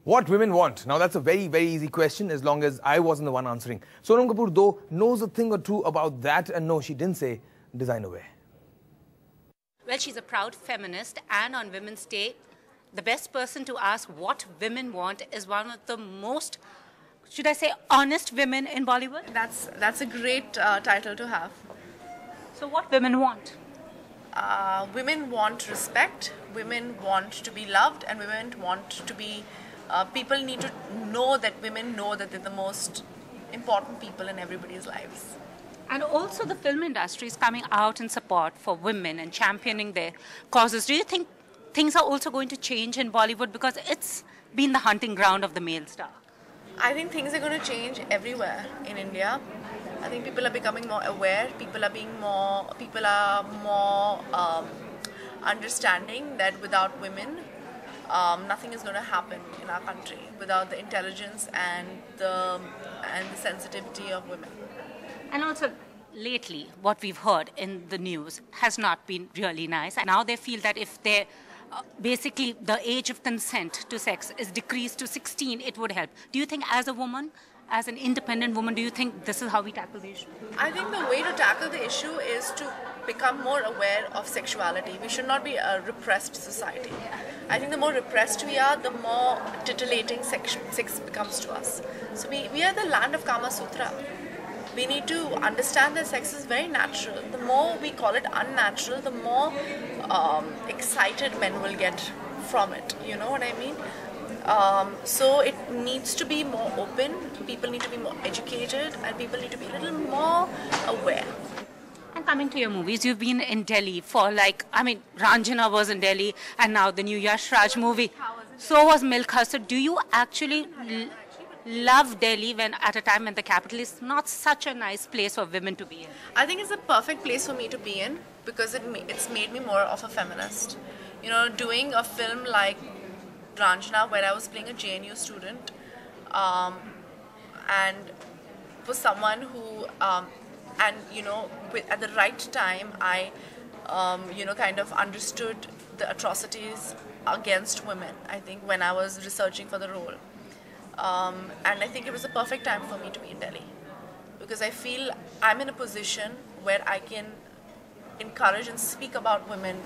What women want? Now that's a very, very easy question as long as I wasn't the one answering. Sonam Kapoor though knows a thing or two about that, and no, she didn't say designer wear. Well, she's a proud feminist, and on Women's Day, the best person to ask what women want is one of the most, should I say, honest women in Bollywood? That's a great title to have. So what women want? Women want respect, women want to be loved, and women want to be, people need to know that women know that they're the most important people in everybody's lives. And also the film industry is coming out in support for women and championing their causes. Do you think things are also going to change in Bollywood, because it's been the hunting ground of the male star? I think things are going to change everywhere in India. I think people are becoming more aware. People are more understanding that without women, nothing is going to happen in our country without the intelligence and the sensitivity of women. And also, lately, what we've heard in the news has not been really nice. And now they feel that if they basically the age of consent to sex is decreased to 16, it would help. Do you think, as a woman, as an independent woman, do you think this is how we tackle the issue? I think the way to tackle the issue is to become more aware of sexuality. We should not be a repressed society. I think the more repressed we are, the more titillating sex becomes to us. So we are the land of Kama Sutra. We need to understand that sex is very natural. The more we call it unnatural, the more excited men will get from it. You know what I mean? So it needs to be more open, people need to be more educated, and people need to be a little more aware. And coming to your movies, you've been in Delhi for Ranjana was in Delhi, and now the new Yash Raj movie. So was Milkha. So do you actually love Delhi at a time when the capital is not such a nice place for women to be in? I think it's a perfect place for me to be in because it's made me more of a feminist. You know, doing a film like Ranjana, where I was playing a JNU student, and was someone who, at the right time, I, kind of understood the atrocities against women, I think, when I was researching for the role. And I think it was the perfect time for me to be in Delhi, because I feel I'm in a position where I can encourage and speak about women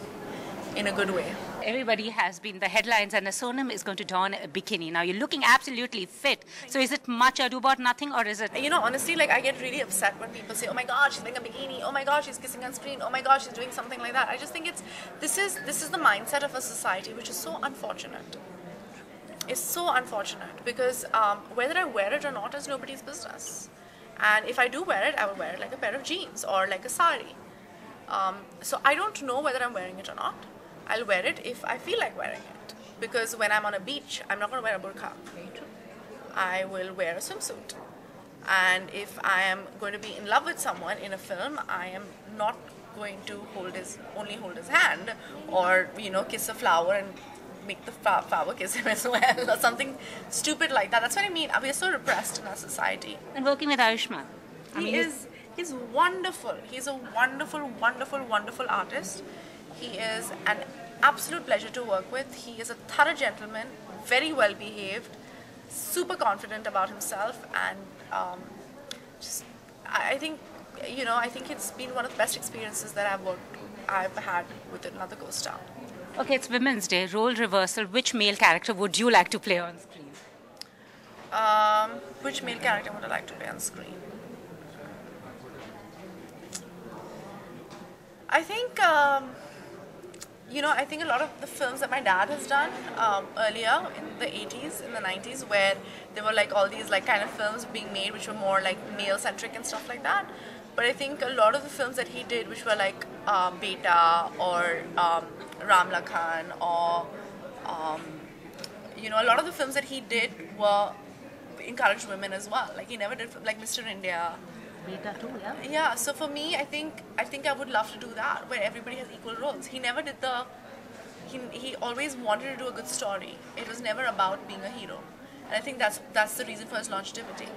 in a good way. Everybody has been the headlines, and Sonam is going to don a bikini. Now, you're looking absolutely fit. So is it much ado about nothing, or is it... You know, honestly, I get really upset when people say, oh my God, she's wearing a bikini. Oh my God, she's kissing on screen. Oh my God, she's doing something like that. I just think this is the mindset of a society, which is so unfortunate. It's so unfortunate because whether I wear it or not is nobody's business. And if I do wear it, I will wear it like a pair of jeans or like a sari. So I don't know whether I'm wearing it or not. I'll wear it if I feel like wearing it. Because when I'm on a beach, I'm not going to wear a burqa. I will wear a swimsuit. And if I am going to be in love with someone in a film, I am not going to only hold his hand or, kiss a flower and make the flower kiss him as well, or something stupid like that. That's what I mean. We are so repressed in our society. And working with Ayushmann, he's wonderful. He's a wonderful, wonderful, wonderful artist. He is an absolute pleasure to work with. He is a thorough gentleman, very well behaved, super confident about himself, and I think it's been one of the best experiences that I've had with another co-star. Okay, it's Women's Day. Role reversal. Which male character would you like to play on screen? Which male character would I like to play on screen? I think, I think a lot of the films that my dad has done earlier in the 80s, in the 90s, where there were all these kind of films being made which were more male-centric and stuff like that. But I think a lot of the films that he did, which were Beta or Ram Lakhan, or a lot of the films that he did encouraged women as well. He never did Mr. India. Beta too, yeah. Yeah. So for me, I think I would love to do that, where everybody has equal roles. He never did he always wanted to do a good story. It was never about being a hero, and I think that's the reason for his longevity.